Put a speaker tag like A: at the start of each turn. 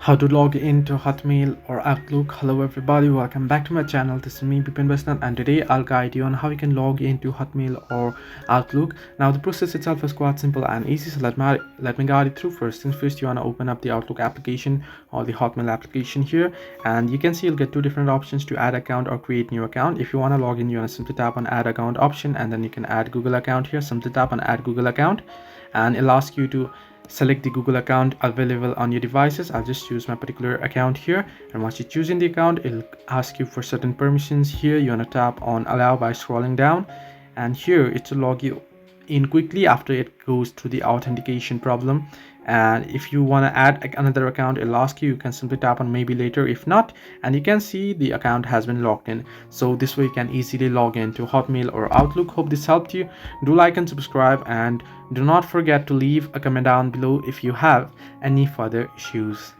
A: How to log into Hotmail or Outlook. Hello everybody, welcome back to my channel. This is me Bipin Basnat, and today I'll guide you on how you can log into Hotmail or Outlook. Now the process itself is quite simple and easy, so let me guide you through. First things first, you want to open up the Outlook application or the Hotmail application here, and you can see you'll get two different options to add account or create new account. If you want to log in, you want to simply tap on add account option, and then you can add Google account here. Simply tap on add Google account and it'll ask you to select the Google account available on your devices. I'll just choose my particular account here, and once you choose in the account, it'll ask you for certain permissions. Here you want to tap on allow by scrolling down, and here it will log you in quickly after it goes through the authentication problem. And if you want to add another account, it'll ask you can simply tap on maybe later. If not, and you can see the account has been logged in. So this way you can easily log into Hotmail or Outlook. Hope this helped you. Do like and subscribe, and do not forget to leave a comment down below if you have any further issues.